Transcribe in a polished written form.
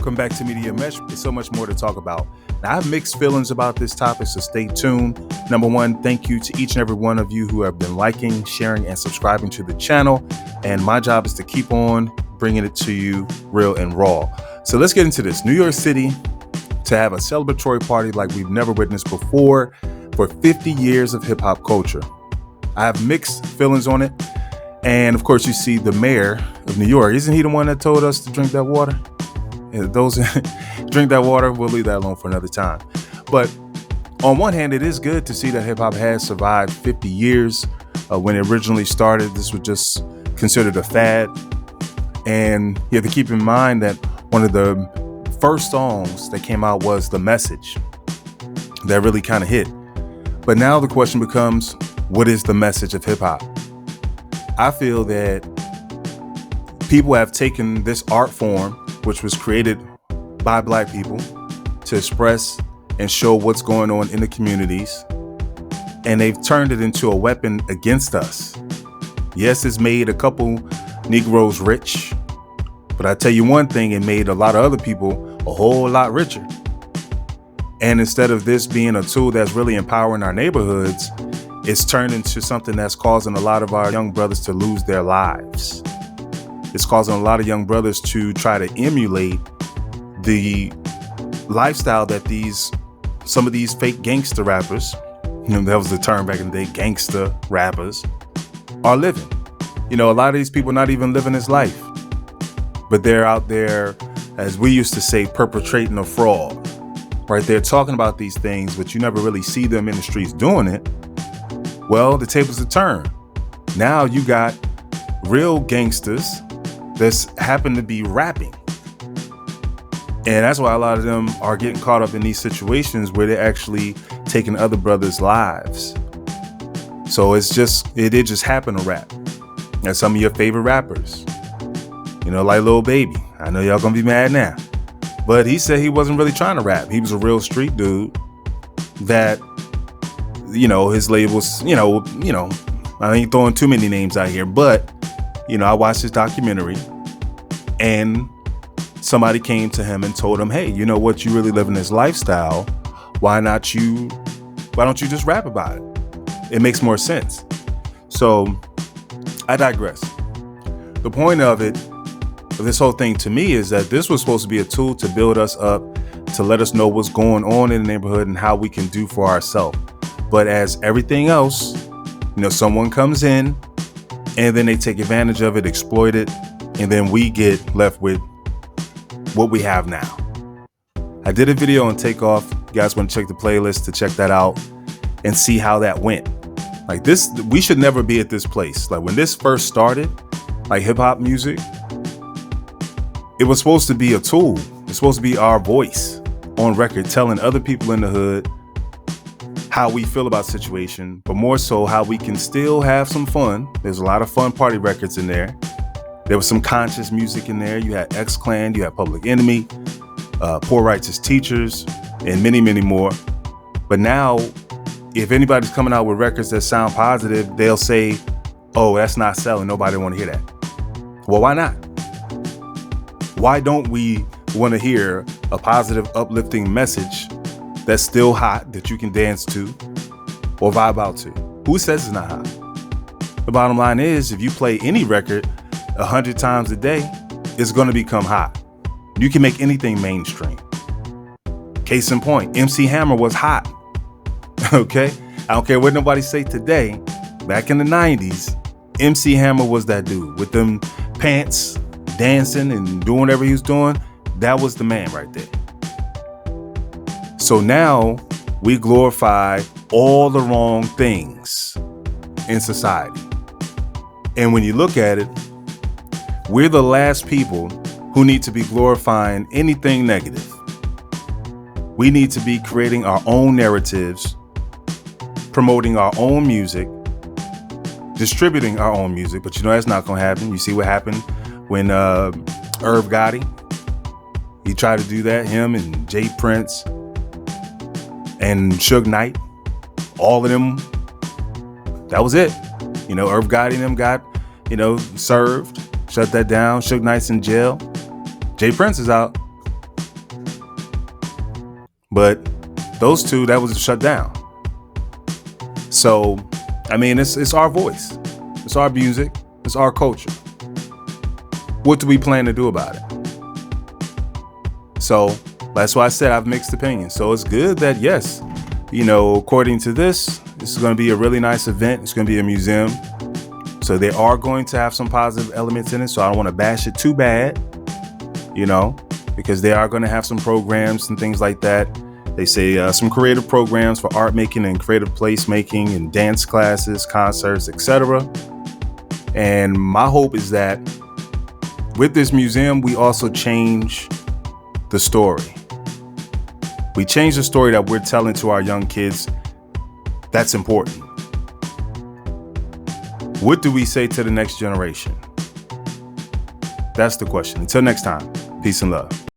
welcome back to Media Mesh. There's so much more to talk about. Now, I have mixed feelings about this topic, so stay tuned. Number one, thank you to each and every one of you who have been liking, sharing, and subscribing to the channel. And my job is to keep on bringing it to you real and raw. So let's get into this. New York City to have a celebratory party like we've never witnessed before for 50 years of hip hop culture. I have mixed feelings on it. And of course, you see the mayor of New York. Isn't he the one that told us to drink that water? And those drink that water. We'll leave that alone for another time. But on one hand, it is good to see that hip hop has survived 50 years. When it originally started, this was just considered a fad. And you have to keep in mind that one of the first songs that came out was The Message. That really kind of hit. But now the question becomes, what is the message of hip hop? I feel that people have taken this art form, which was created by Black people, to express and show what's going on in the communities, and they've turned it into a weapon against us. Yes, it's made a couple Negroes rich, but I tell you one thing, it made a lot of other people a whole lot richer. And instead of this being a tool that's really empowering our neighborhoods, it's turned into something that's causing a lot of our young brothers to lose their lives. It's causing a lot of young brothers to try to emulate the lifestyle that some of these fake gangster rappers, that was the term back in the day, gangster rappers, are living. A lot of these people are not even living this life, but they're out there, as we used to say, perpetrating a fraud. Right? They're talking about these things, but you never really see them in the streets doing it. Well, the tables have turned. Now you got real gangsters that happen to be rapping. And that's why a lot of them are getting caught up in these situations where they're actually taking other brothers' lives. So it just happened to rap. And some of your favorite rappers, like Lil Baby. I know y'all gonna be mad now, but he said he wasn't really trying to rap. He was a real street dude that, his labels, I ain't throwing too many names out here, but, I watched his documentary and somebody came to him and told him, hey, you know what? You really live in this lifestyle. Why don't you just rap about it? It makes more sense. So I digress. The point of this whole thing to me is that this was supposed to be a tool to build us up, to let us know what's going on in the neighborhood and how we can do for ourselves. But as everything else, someone comes in and then they take advantage of it, exploit it, and then we get left with what we have now. I did a video on Takeoff. You guys want to check the playlist to check that out and see how that went. Like this, we should never be at this place. Like when this first started, like hip hop music, it was supposed to be a tool. It's supposed to be our voice on record, telling other people in the hood how we feel about the situation, but more so how we can still have some fun. There's a lot of fun party records in there. There was some conscious music in there. You had X-Clan, you had Public Enemy, Poor Righteous Teachers, and many, many more. But now, if anybody's coming out with records that sound positive, they'll say, oh, that's not selling. Nobody want to hear that. Well, why not? Why don't we want to hear a positive, uplifting message that's still hot, that you can dance to or vibe out to? Who says it's not hot? The bottom line is, if you play any record 100 times a day, it's going to become hot. You can make anything mainstream. Case in point, MC Hammer was hot. Okay? I don't care what nobody say today. Back in the 90s, MC Hammer was that dude with them pants, dancing and doing whatever he was doing. That was the man right there. So now we glorify all the wrong things in society. And when you look at it, we're the last people who need to be glorifying anything negative. We need to be creating our own narratives, promoting our own music, distributing our own music. But that's not going to happen. You see what happened when Irv Gotti, he tried to do that, him and Jay Prince and Suge Knight, all of them, that was it. Irv Gotti and them got, served, shut that down. Suge Knight's in jail. Jay Prince is out. But those two, that was shut down. So, I mean, it's our voice. It's our music. It's our culture. What do we plan to do about it? So that's why I said I have mixed opinions. So it's good that, yes, according to this is going to be a really nice event. It's going to be a museum. So they are going to have some positive elements in it. So I don't want to bash it too bad, because they are going to have some programs and things like that. They say some creative programs for art making and creative placemaking and dance classes, concerts, etc. And my hope is that with this museum, we also change the story. We change the story that we're telling to our young kids. That's important. What do we say to the next generation? That's the question. Until next time, peace and love.